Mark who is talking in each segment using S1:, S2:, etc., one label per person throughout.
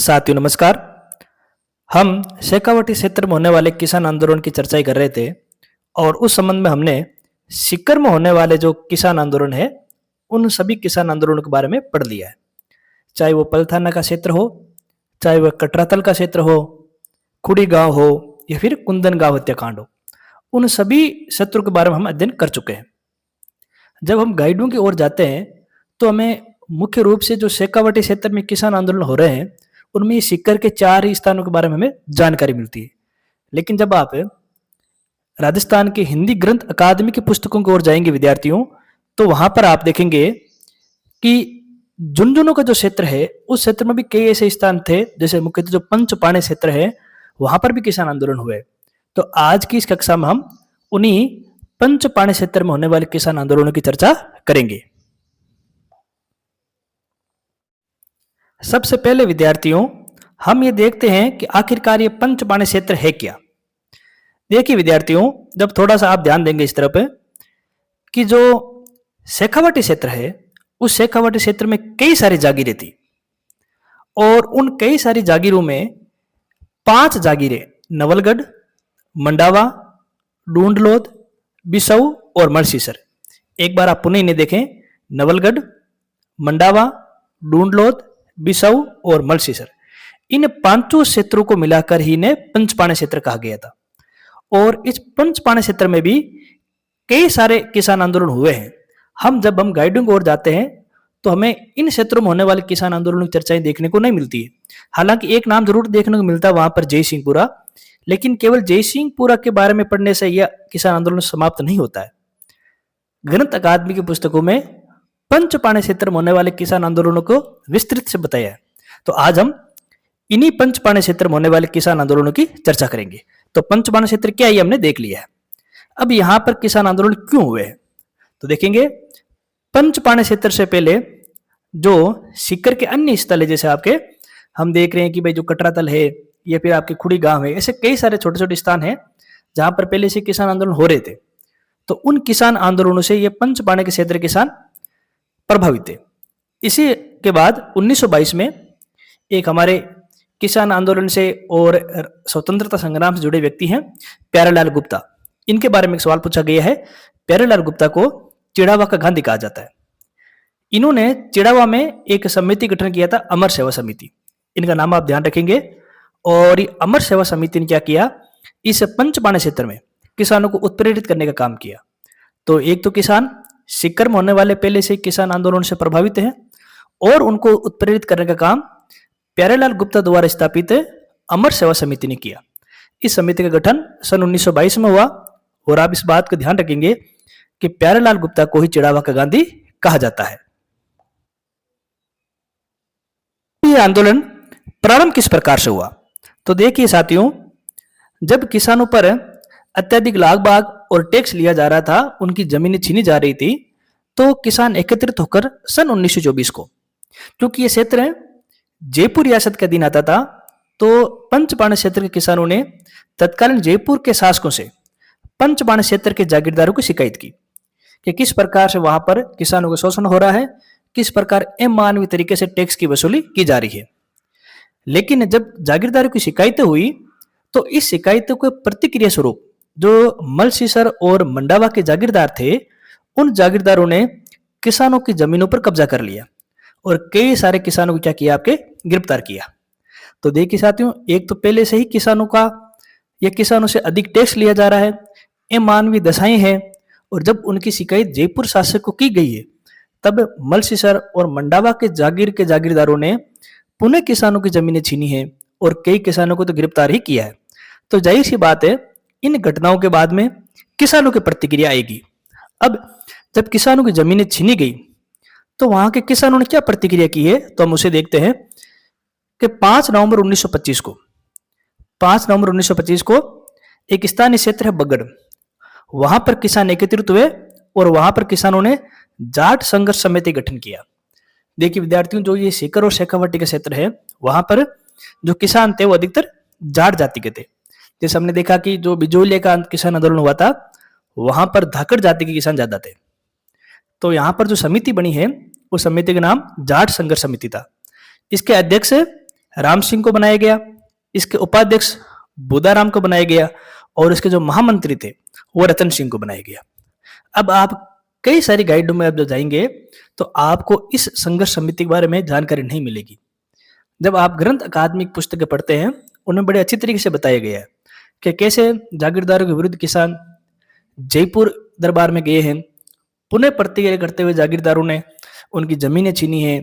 S1: साथियों नमस्कार। हम शेखावाटी क्षेत्र में होने वाले किसान आंदोलन की चर्चाएं कर रहे थे और उस संबंध में हमने सीकर में होने वाले जो किसान आंदोलन है उन सभी किसान आंदोलनों के बारे में पढ़ लिया है। चाहे वो पलथाना का क्षेत्र हो, चाहे वह कटरातल का क्षेत्र हो, खुड़ी गांव हो या फिर कुंदन गांव हत्याकांड हो, उन सभी क्षेत्रों के बारे में हम अध्ययन कर चुके हैं। जब हम गाइडों की ओर जाते हैं तो हमें मुख्य रूप से जो शेखावाटी क्षेत्र में किसान आंदोलन हो रहे हैं उनमें सीकर के 4 ही स्थानों के बारे में हमें जानकारी मिलती है। लेकिन जब आप राजस्थान के हिंदी ग्रंथ अकादमी की पुस्तकों की ओर जाएंगे विद्यार्थियों, तो वहां पर आप देखेंगे कि झुंझुनू का जो क्षेत्र है उस क्षेत्र में भी कई ऐसे स्थान थे, जैसे मुख्यतः जो पंचपाणे क्षेत्र है वहां पर भी किसान आंदोलन हुए। तो आज की इस कक्षा में हम उन्हीं पंचपाणे क्षेत्र में होने वाले किसान आंदोलनों की चर्चा करेंगे। सबसे पहले विद्यार्थियों हम ये देखते हैं कि आखिरकार ये पंचपाणे क्षेत्र है क्या। देखिए विद्यार्थियों, जब थोड़ा सा आप ध्यान देंगे इस तरफ कि जो शेखावाटी क्षेत्र है उस शेखावाटी क्षेत्र में कई सारी जागीरें थी और उन कई सारी जागीरों में 5 जागीरें नवलगढ़, मंडावा, डूंडलोद, बिसऊ और मलसीसर। एक बार आप पुनः इन्हें देखें, नवलगढ़, मंडावा, डूंडलोद, बिसऊ और मलसीसर, इन 5 क्षेत्रों को मिलाकर ही इन्हें पंचपाणे क्षेत्र कहा गया था। और इस पंचपाणे क्षेत्र में भी कई सारे किसान आंदोलन हुए हैं। जब हम गाइडिंग की ओर जाते हैं तो हमें इन क्षेत्रों में होने वाले किसान आंदोलन की चर्चाएं देखने को नहीं मिलती है। हालांकि एक नाम जरूर देखने को मिलता है वहां पर जय सिंहपुरा, लेकिन केवल जय सिंहपुरा के बारे में पढ़ने से यह किसान आंदोलन समाप्त नहीं होता है। ग्रंथ अकादमी की पुस्तकों में पंचपाणे क्षेत्र में होने वाले किसान आंदोलनों को विस्तृत से बताया है। तो आज हम इन्हीं पंचपाणे क्षेत्र में होने वाले किसान आंदोलनों की चर्चा करेंगे। तो पंचपाणे क्षेत्र क्या है ये हमने देख लिया है। अब यहां पर किसान आंदोलन क्यों हुए हैं तो देखेंगे। पंचपाणे क्षेत्र से पहले जो सीकर के अन्य स्थल है, जैसे आपके हम देख रहे हैं कि भाई जो कटरातल है या फिर आपके खुड़ी गांव है, ऐसे कई सारे छोटे छोटे स्थान है जहां पर पहले से किसान आंदोलन हो रहे थे। तो उन किसान आंदोलनों से ये पंचपाणे के क्षेत्र किसान प्रभावित थे। इसी के बाद 1922 में एक हमारे किसान आंदोलन से और स्वतंत्रता संग्राम से जुड़े व्यक्ति हैं प्यारेलाल गुप्ता। इनके बारे में एक सवाल पूछा गया है। प्यारेलाल गुप्ता को चिड़ावा का गांधी कहा जाता है। इन्होंने चिड़ावा में एक समिति गठन किया था, अमर सेवा समिति। इनका नाम आप ध्यान रखेंगे। और ये अमर सेवा समिति ने क्या किया, इस पंचपाणे क्षेत्र में किसानों को उत्प्रेरित करने का काम किया। तो एक तो किसान सीकर में होने वाले पहले से किसान आंदोलन से प्रभावित हैं और उनको उत्प्रेरित करने का काम प्यारेलाल गुप्ता द्वारा स्थापित अमर सेवा समिति ने किया। इस समिति का गठन सन 1922 में हुआ और आप इस बात का ध्यान रखेंगे कि प्यारेलाल गुप्ता को ही चिड़ावा का गांधी कहा जाता है। ये आंदोलन प्रारंभ किस प्रकार से हुआ तो देखिए साथियों, जब किसानों पर अत्यधिक लागबाग और टैक्स लिया जा रहा था, उनकी जमीनें छीनी जा रही थी, तो किसान एकत्रित होकर सन 1924 को, क्योंकि ये क्षेत्र जयपुर रियासत के अधीन आता था, तो पंचपाणे क्षेत्र के किसानों ने तत्कालीन जयपुर के शासकों से पंचपाणे क्षेत्र के जागीरदारों की शिकायत की कि किस प्रकार से वहां पर किसानों का शोषण हो रहा है, किस प्रकार अमानवीय तरीके से टैक्स की वसूली की जा रही है। लेकिन जब जागीरदारों की शिकायतें हुई तो इस शिकायतों के प्रतिक्रिया स्वरूप जो मलसीसर और मंडावा के जागीरदार थे, उन जागीरदारों ने किसानों की जमीनों पर कब्जा कर लिया और कई सारे किसानों को क्या किया, आपके गिरफ्तार किया। तो देखिए साथियों, एक तो पहले से ही किसानों का या किसानों से अधिक टैक्स लिया जा रहा है, अमानवीय दशाएं हैं, और जब उनकी शिकायत जयपुर शासक को की गई है तब मलसीसर और मंडावा के जागीरदारों ने पुनः किसानों की जमीनें छीनी है और कई किसानों को तो गिरफ्तार ही किया है। तो जाहिर सी बात है, इन घटनाओं के बाद में किसानों की प्रतिक्रिया आएगी। अब जब किसानों की जमीनें छीनी गई तो वहां के किसानों ने क्या प्रतिक्रिया की है, तो हम उसे देखते हैं कि 5 नवंबर 1925 को एक स्थानीय क्षेत्र है बगड़, वहां पर किसान एकत्रित हुए और वहां पर किसानों ने जाट संघर्ष समिति गठन किया। देखिए विद्यार्थियों, जो ये सीकर और शेखावाटी का क्षेत्र है वहां पर जो किसान थे वो अधिकतर जाट जाति के थे। जैसे हमने देखा कि जो बिजोलिया का किसान आंदोलन हुआ था वहां पर धाकड़ जाति के किसान ज्यादा थे। तो यहाँ पर जो समिति बनी है उस समिति का नाम जाट संघर्ष समिति था। इसके अध्यक्ष राम सिंह को बनाया गया, इसके उपाध्यक्ष बुदाराम को बनाया गया और इसके जो महामंत्री थे वो रतन सिंह को बनाया गया। अब आप कई सारी गाइडों में आप जब जाएंगे तो आपको इस संघर्ष समिति के बारे में जानकारी नहीं मिलेगी। जब आप ग्रंथ अकादमिक पुस्तकें पढ़ते हैं उनमें बड़े अच्छी तरीके से बताया गया है कि कैसे जागीरदारों के विरुद्ध किसान जयपुर दरबार में गए हैं, पुनः प्रतिक्रिया करते हुए जागीरदारों ने उनकी जमीनें छीनी है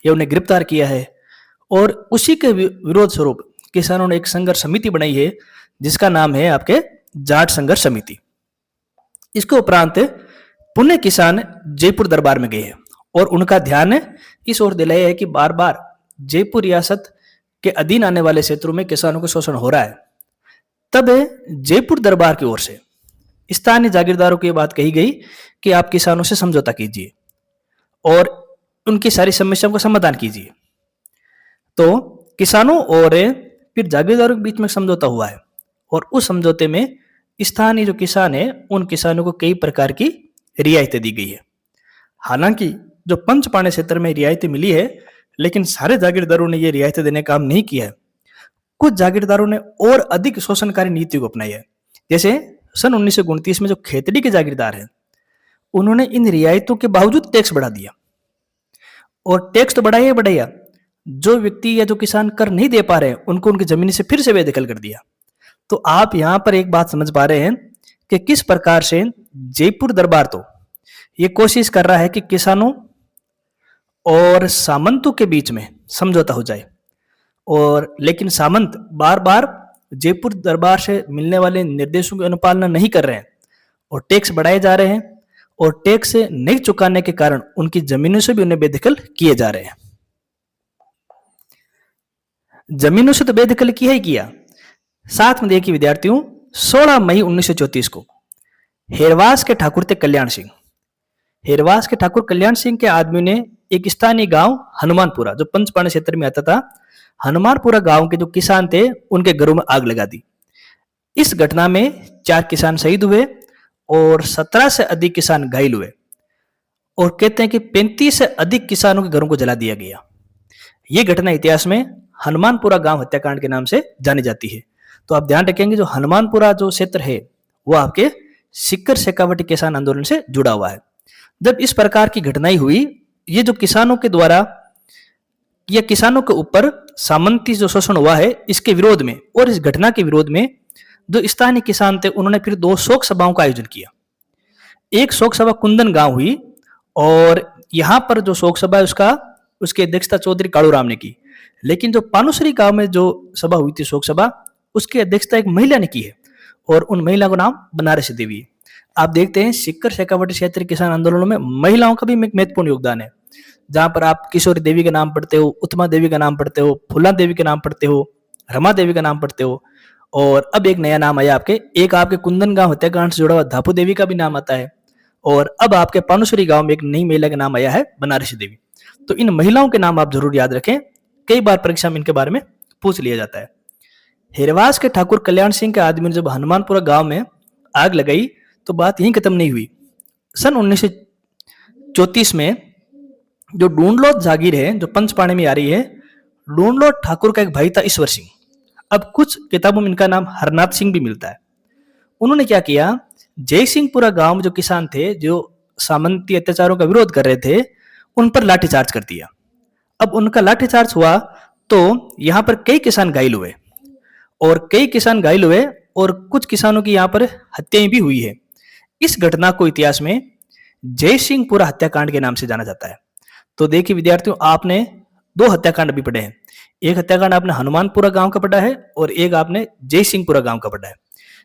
S1: या उन्हें गिरफ्तार किया है और उसी के विरोध स्वरूप किसानों ने एक संघर्ष समिति बनाई है जिसका नाम है आपके जाट संघर्ष समिति। इसके उपरांत पुनः किसान जयपुर दरबार में गए हैं और उनका ध्यान इस ओर दिलाया है कि बार बार जयपुर रियासत के अधीन आने वाले क्षेत्रों में किसानों को शोषण हो रहा है। तब जयपुर दरबार की ओर से स्थानीय जागीरदारों को यह बात कही गई कि आप किसानों से समझौता कीजिए और उनकी सारी समस्याओं का समाधान कीजिए। तो किसानों और फिर जागीरदारों के बीच में समझौता हुआ है और उस समझौते में स्थानीय जो किसान है उन किसानों को कई प्रकार की रियायतें दी गई है। हालांकि जो पंचपाणे क्षेत्र में रियायतें मिली है लेकिन सारे जागीरदारों ने ये रियायतें देने का काम नहीं किया है। कुछ जागीरदारों ने और अधिक शोषणकारी नीति को अपनाई है। जैसे सन 1929 में जो खेतड़ी के जागीरदार हैं उन्होंने इन रियायतों के बावजूद टैक्स बढ़ा दिया और टैक्स तो बढ़ाया, जो व्यक्ति या जो किसान कर नहीं दे पा रहे हैं उनको उनकी जमीन से फिर से बेदखल कर दिया। तो आप यहां पर एक बात समझ पा रहे हैं कि किस प्रकार से जयपुर दरबार तो ये कोशिश कर रहा है कि किसानों और सामंतों के बीच में समझौता हो जाए और लेकिन सामंत बार बार जयपुर दरबार से मिलने वाले निर्देशों की अनुपालना नहीं कर रहे हैं और टैक्स बढ़ाए जा रहे हैं और टैक्स नहीं चुकाने के कारण उनकी जमीनों से भी उन्हें बेदखल किए जा रहे हैं। जमीनों से तो बेदखल किया ही किया, साथ में देखिए विद्यार्थियों 16 मई 1934 को हेरवास के ठाकुर थे कल्याण सिंह। हेरवास के ठाकुर कल्याण सिंह के आदमी ने एक स्थानीय गांव हनुमानपुरा जो पंचपाणे क्षेत्र में आता था, हनुमानपुरा गांव के जो किसान थे उनके घरों में आग लगा दी। इस घटना में 4 किसान शहीद हुए और 17 से अधिक किसान घायल हुए और कहते हैं कि 35 से अधिक किसानों के घरों को जला दिया गया। यह घटना इतिहास में हनुमानपुरा गांव हत्याकांड के नाम से जानी जाती है। तो आप ध्यान रखेंगे जो हनुमानपुरा जो क्षेत्र है वो आपके सिक्कर शेखावटी किसान आंदोलन से जुड़ा हुआ है। जब इस प्रकार की घटनाएं हुई, ये जो किसानों के द्वारा या किसानों के ऊपर सामंती जो शोषण हुआ है इसके विरोध में और इस घटना के विरोध में जो स्थानीय किसान थे उन्होंने फिर 2 शोक सभाओं का आयोजन किया। एक शोक सभा कुंदन गांव हुई और यहां पर जो शोक सभा है उसकी अध्यक्षता चौधरी कालूराम ने की, लेकिन जो पानुसरी गांव में जो सभा हुई थी शोक सभा उसकी अध्यक्षता एक महिला ने की है और उन महिला का नाम बनारसी देवी है। आप देखते हैं सिक्कर शेखावटी क्षेत्र किसान आंदोलनों में महिलाओं का भी महत्वपूर्ण योगदान है, जहां पर आप किशोरी देवी का नाम पढ़ते हो, उत्तमा देवी का नाम पढ़ते हो, फूला देवी का नाम पढ़ते हो, रमा देवी का नाम पढ़ते हो और अब एक नया नाम आया आपके कुंदन गांव हत्याकांड से जुड़ा हुआ धापू देवी का भी नाम आता है और अब आपके पानुसरी गांव में एक नई महिला का नाम आया है बनारसी देवी। तो इन महिलाओं के नाम आप जरूर याद रखें, कई बार परीक्षा में इनके बारे में पूछ लिया जाता है। हेरवास के ठाकुर कल्याण सिंह के आदमी ने जब हनुमानपुरा गांव में आग लगाई तो बात यहीं खत्म नहीं हुई। सन 1934 में जो डूंडलोत जागीर है जो पंचपाणे में आ रही है, डूंडलोत ठाकुर का एक भाई था ईश्वर सिंह। अब कुछ किताबों में इनका नाम हरनाथ सिंह भी मिलता है। उन्होंने क्या किया, जय सिंहपुरा गांव में जो किसान थे जो सामंती अत्याचारों का विरोध कर रहे थे उन पर लाठीचार्ज कर दिया। अब उनका लाठीचार्ज हुआ तो यहां पर कई किसान घायल हुए और कुछ किसानों की यहां पर हत्याएं भी हुई है। इस घटना को इतिहास में जय सिंहपुरा हत्याकांड के नाम से जाना जाता है। तो देखिए विद्यार्थियों, आपने 2 हत्याकांड भी पढ़े हैं। एक हत्याकांड आपने हनुमानपुरा गांव का पढ़ा है और एक आपने जय सिंहपुरा गांव का पढ़ा है।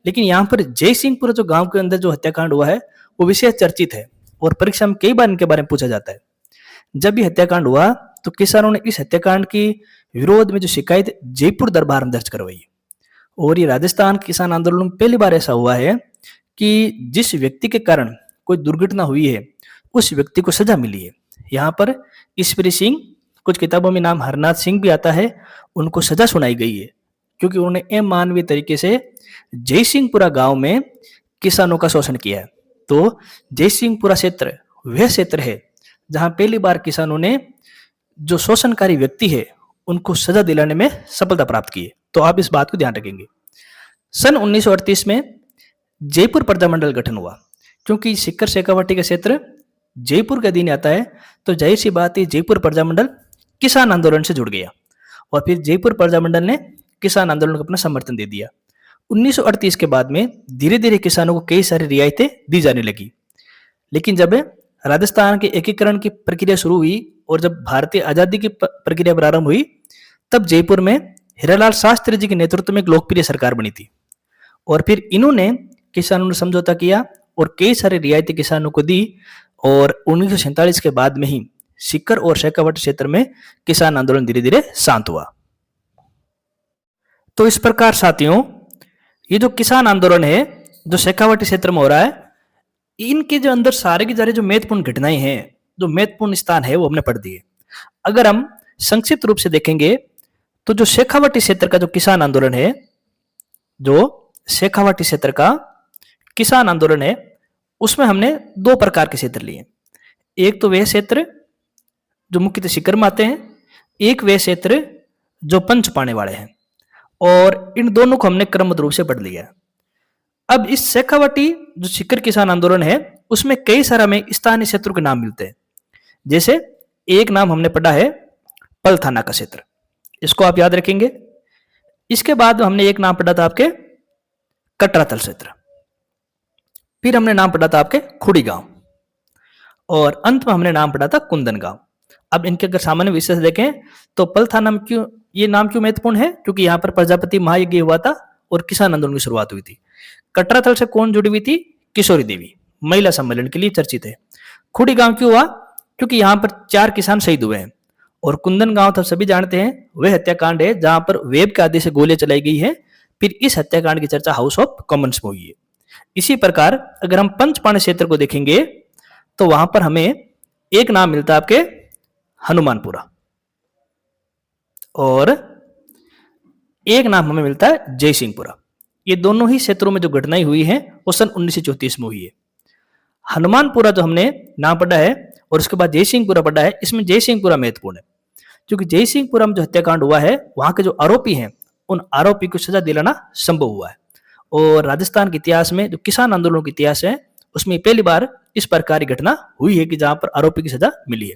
S1: लेकिन यहाँ पर जय सिंहपुरा जो गांव के अंदर जो हत्याकांड हुआ है वो विशेष चर्चित है और परीक्षा में कई बार इनके बारे में पूछा जाता है। जब ये हत्याकांड हुआ तो किसानों ने इस हत्याकांड की विरोध में जो शिकायत जयपुर दरबार में दर्ज करवाई और ये राजस्थान किसान आंदोलन में पहली बार ऐसा हुआ है कि जिस व्यक्ति के कारण कोई दुर्घटना हुई है उस व्यक्ति को सजा मिली है। यहाँ पर ईश्वरी सिंह, कुछ किताबों में नाम हरनाथ सिंह भी आता है, उनको सजा सुनाई गई है क्योंकि उन्होंने अमानवीय तरीके से जय सिंहपुरा गांव में किसानों का शोषण किया है। तो जय सिंहपुरा क्षेत्र वह क्षेत्र है जहां पहली बार किसानों ने जो शोषणकारी व्यक्ति है उनको सजा दिलाने में सफलता प्राप्त की है। तो आप इस बात को ध्यान रखेंगे। सन 1938 में जयपुर प्रजामंडल गठन हुआ। क्योंकि सीकर शेखावाटी का क्षेत्र जयपुर के अधीन आता है, तो जाहिर सी बात है जयपुर प्रजामंडल किसान आंदोलन से जुड़ गया और फिर जयपुर प्रजामंडल ने किसान आंदोलन को अपना समर्थन दे दिया। 1938 के बाद में धीरे धीरे किसानों को कई सारी रियायतें दी जाने लगी। लेकिन जब राजस्थान के एकीकरण की प्रक्रिया शुरू हुई और जब भारतीय आजादी की प्रक्रिया प्रारंभ हुई, तब जयपुर में हीरालाल शास्त्री जी के नेतृत्व में एक लोकप्रिय सरकार बनी थी और फिर इन्होंने किसानों ने समझौता किया और कई सारी रियायतें किसानों को दी और 1947 के बाद में ही सीकर और शेखावाटी क्षेत्र में किसान आंदोलन धीरे धीरे शांत हुआ। तो इस प्रकार साथियों, ये जो किसान आंदोलन है जो शेखावाटी क्षेत्र में हो रहा है, इनके जो अंदर सारे की सारी जो महत्वपूर्ण घटनाएं हैं, जो महत्वपूर्ण स्थान है, वो हमने पढ़ दिए। अगर हम संक्षिप्त रूप से देखेंगे तो जो शेखावाटी क्षेत्र का जो किसान आंदोलन है, जो शेखावाटी क्षेत्र का किसान आंदोलन है, उसमें हमने दो प्रकार के क्षेत्र लिए। एक तो वे क्षेत्र जो मुख्यतः सीकर में आते हैं, एक वे क्षेत्र जो पंच पाने वाले हैं, और इन दोनों को हमने क्रमबद्ध रूप से पढ़ लिया। अब इस शेखावाटी जो सीकर किसान आंदोलन है, उसमें कई सारे हमें स्थानीय क्षेत्रों के नाम मिलते हैं। जैसे एक नाम हमने पढ़ा है पलथाना का क्षेत्र, इसको आप याद रखेंगे। इसके बाद हमने एक नाम पढ़ा था आपके कटरातल क्षेत्र, फिर हमने नाम पढ़ा था आपके खुड़ी गांव, और अंत में हमने नाम पढ़ा था कुंदन गांव। अब इनके अगर सामान्य विशेष देखें तो पलथाना में क्यों ये नाम क्यों महत्वपूर्ण है? क्योंकि यहाँ पर प्रजापति महायज्ञ हुआ था और किसान आंदोलन की शुरुआत हुई थी। कटरातल से कौन जुड़ी हुई थी? किशोरी देवी, महिला सम्मेलन के लिए चर्चित है। खुड़ी गांव क्यों हुआ? क्योंकि यहाँ पर 4 किसान शहीद हुए हैं। और कुंदन गांव तो सभी जानते हैं, वह हत्याकांड है जहां पर वेब के आदेश से गोलियां चलाई गई है। फिर इस हत्याकांड की चर्चा हाउस ऑफ कॉमन्स में हुई है। इसी प्रकार अगर हम पंचपाणी क्षेत्र को देखेंगे तो वहां पर हमें एक नाम मिलता है आपके हनुमानपुरा, और एक नाम हमें मिलता है जयसिंहपुरा। ये दोनों ही क्षेत्रों में जो घटनाएं हुई हैं वो सन 1934 में हुई है। हनुमानपुरा जो हमने नाम पढ़ा है और उसके बाद जयसिंहपुरा पढ़ा है, इसमें जयसिंहपुरा महत्वपूर्ण है क्योंकि जयसिंहपुरा में जो हत्याकांड हुआ है वहां के जो आरोपी हैं उन आरोपी को सजा दिलाना संभव हुआ है। और राजस्थान के इतिहास में जो किसान आंदोलनों के इतिहास है उसमें पहली बार इस प्रकार की घटना हुई है कि जहां पर आरोपी की सजा मिली है।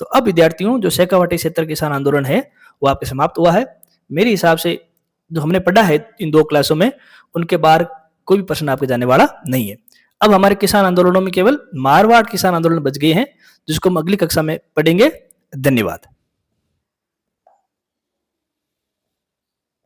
S1: तो अब विद्यार्थियों, जो शेखावाटी क्षेत्र किसान आंदोलन है वो आपके समाप्त हुआ है। मेरे हिसाब से जो हमने पढ़ा है इन 2 क्लासों में, उनके बाहर कोई भी प्रश्न आपके जाने वाला नहीं है। अब हमारे किसान आंदोलनों में केवल मारवाड़ किसान आंदोलन बच गए हैं, जिसको हम अगली कक्षा में पढ़ेंगे। धन्यवाद।